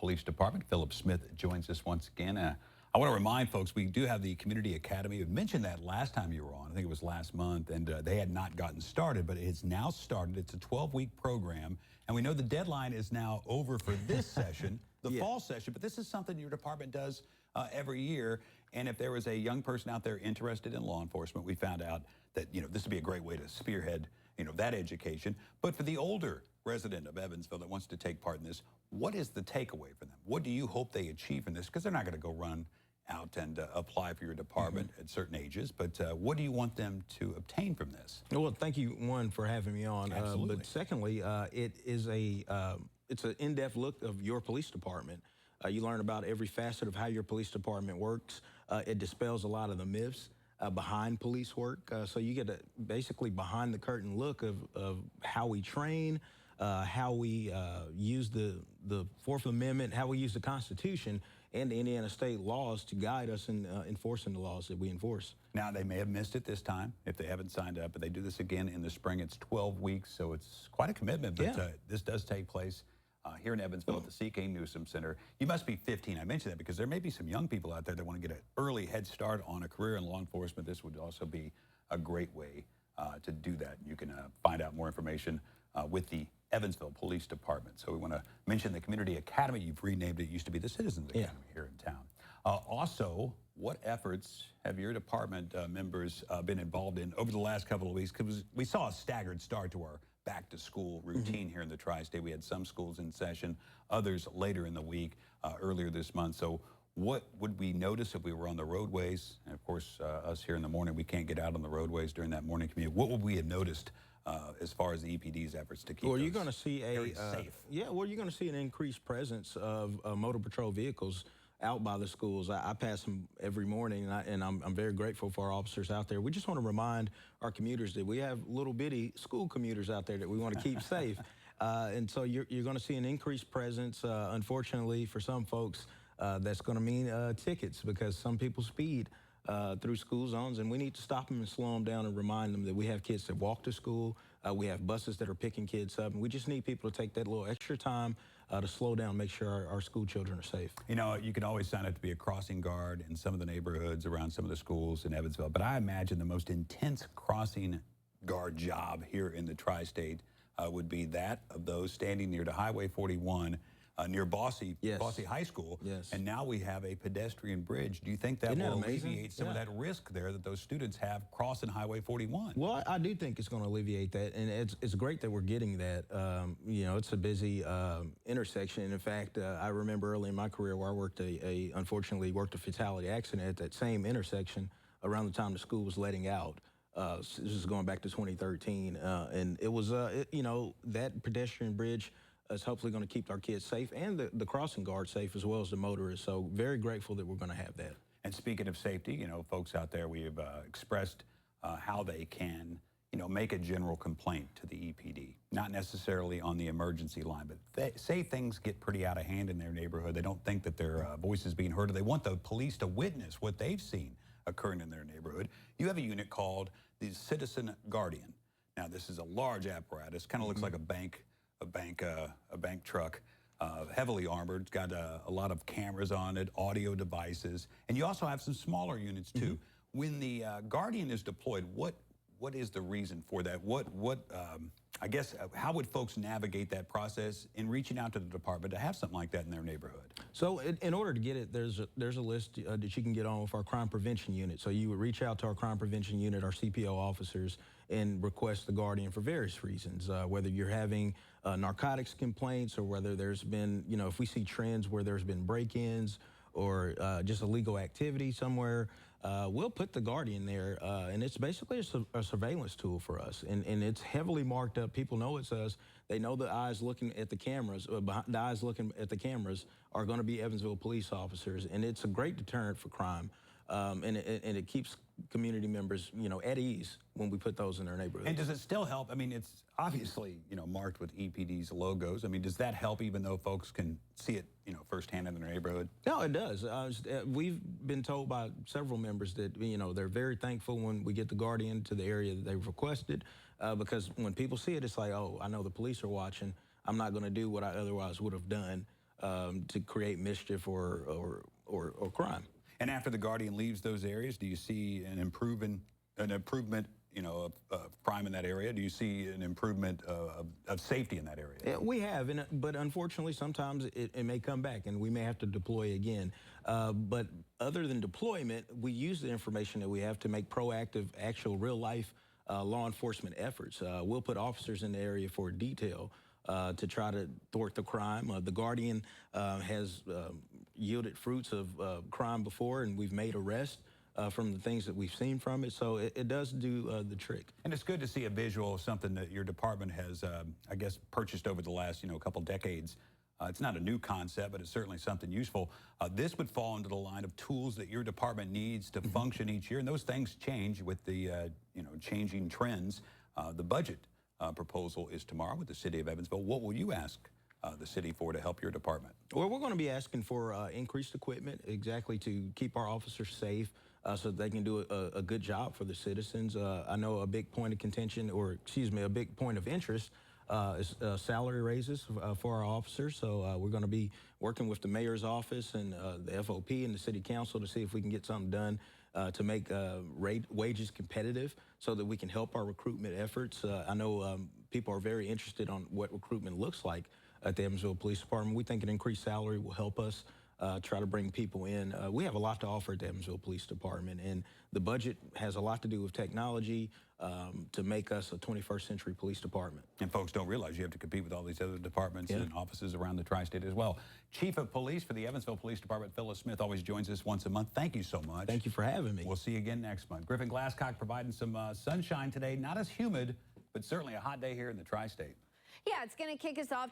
Police Department. Philip Smith joins us once again. I want to remind folks, we do have the Community Academy. I mentioned that last time you were on. I think it was last month, and they had not gotten started, but it's now started. It's a 12-week program, and we know the deadline is now over for this session, the fall session, but this is something your department does every year. And if there was a young person out there interested in law enforcement, we found out that, this would be a great way to spearhead, that education. But for the older resident of Evansville that wants to take part in this, what is the takeaway for them? What do you hope they achieve in this? Because they're not going to go run out and apply for your department at certain ages, but what do you want them to obtain from this? Well, thank you, one, for having me on. Absolutely. But secondly, it's an in-depth look of your police department. You learn about every facet of how your police department works. It dispels a lot of the myths behind police work. So you get a basically behind the curtain look of how we train, how we use the Fourth Amendment, how we use the Constitution and the Indiana state laws to guide us in enforcing the laws that we enforce. Now, they may have missed it this time if they haven't signed up, but they do this again in the spring. It's 12 weeks, so it's quite a commitment, but this does take place here in Evansville at the C.K. Newsom Center. You must be 15. I mentioned that because there may be some young people out there that want to get an early head start on a career in law enforcement. This would also be a great way to do that. You can find out more information with the Evansville Police Department. So we want to mention the Community Academy. You've renamed it. It used to be the Citizens Academy here in town. Also, what efforts have your department members been involved in over the last couple of weeks? Because we saw a staggered start to our back-to-school routine here in the Tri-State. We had some schools in session, others later in the week, earlier this month. So what would we notice if we were on the roadways? And of course, us here in the morning, we can't get out on the roadways during that morning commute. What would we have noticed as far as the EPD's efforts to keep you're going to see safe? You're going to see an increased presence of motor patrol vehicles out by the schools. I pass them every morning, and I'm very grateful for our officers out there. We just want to remind our commuters that we have little bitty school commuters out there that we want to keep safe. And so you're going to see an increased presence. Unfortunately, for some folks, that's going to mean tickets because some people speed through school zones, and we need to stop them and slow them down and remind them that we have kids that walk to school. We have buses that are picking kids up, and we just need people to take that little extra time to slow down, make sure our school children are safe. You can always sign up to be a crossing guard in some of the neighborhoods around some of the schools in Evansville, but I imagine the most intense crossing guard job here in the Tri-State would be that of those standing near to Highway 41 near Bossy High School. And now we have a pedestrian bridge. Do you think that will alleviate some of that risk there that those students have crossing Highway 41? Well, I do think it's going to alleviate that, and it's great that we're getting that. It's a busy intersection. In fact, I remember early in my career where I worked unfortunately worked a fatality accident at that same intersection around the time the school was letting out. This is going back to 2013, and it was that pedestrian bridge is hopefully going to keep our kids safe and the crossing guard safe as well as the motorists. So very grateful that we're going to have that. And speaking of safety, folks out there, we have expressed how they can, make a general complaint to the EPD. Not necessarily on the emergency line, but say things get pretty out of hand in their neighborhood. They don't think that their voice is being heard, or they want the police to witness what they've seen occurring in their neighborhood. You have a unit called the Citizen Guardian. Now, this is a large apparatus, kind of looks like a bank truck, heavily armored. It's got a lot of cameras on it, audio devices, and you also have some smaller units too. When the Guardian is deployed, what is the reason for that? I guess, how would folks navigate that process in reaching out to the department to have something like that in their neighborhood? So in order to get it, there's a list that you can get on with our crime prevention unit. So you would reach out to our crime prevention unit, our CPO officers, and request the Guardian for various reasons, whether you're having narcotics complaints or whether there's been, if we see trends where there's been break-ins or just illegal activity somewhere, we'll put the Guardian there, and it's basically a surveillance tool for us, and it's heavily marked up. People know it's us. They know the eyes looking at the cameras, the eyes looking at the cameras are going to be Evansville police officers, and it's a great deterrent for crime, and it keeps community members, at ease when we put those in their neighborhood. And does it still help? I mean, it's obviously, marked with EPD's logos. I mean, does that help even though folks can see it, firsthand in their neighborhood? No, it does. We've been told by several members that, they're very thankful when we get the Guardian to the area that they've requested, because when people see it, it's like, oh, I know the police are watching. I'm not going to do what I otherwise would have done. to create mischief or crime. And after the Guardian leaves those areas, do you see an improvement, of crime in that area? Do you see an improvement of safety in that area? Yeah, we have, but unfortunately, sometimes it may come back, and we may have to deploy again. But other than deployment, we use the information that we have to make proactive, actual, real-life law enforcement efforts. We'll put officers in the area for detail to try to thwart the crime. The Guardian has yielded fruits of crime before, and we've made arrests from the things that we've seen from it. So it does do the trick. And it's good to see a visual of something that your department has, I guess, purchased over the last, couple decades. It's not a new concept, but it's certainly something useful. This would fall into the line of tools that your department needs to function each year, and those things change with the, changing trends. The budget proposal is tomorrow with the city of Evansville. What will you ask the city for to help your department? Well, we're going to be asking for increased equipment, exactly to keep our officers safe so that they can do a good job for the citizens. I know a big point of contention, or excuse me, a big point of interest is salary raises for our officers. So we're going to be working with the mayor's office and the FOP and the city council to see if we can get something done to make wages competitive so that we can help our recruitment efforts. I know people are very interested on what recruitment looks like at the Evansville Police Department. We think an increased salary will help us try to bring people in. We have a lot to offer at the Evansville Police Department, and the budget has a lot to do with technology to make us a 21st century police department. And folks don't realize you have to compete with all these other departments and offices around the tri-state as well. Chief of Police for the Evansville Police Department, Philip Smith, always joins us once a month. Thank you so much. Thank you for having me. We'll see you again next month. Griffin Glasscock providing some sunshine today. Not as humid, but certainly a hot day here in the tri-state. Yeah, it's going to kick us off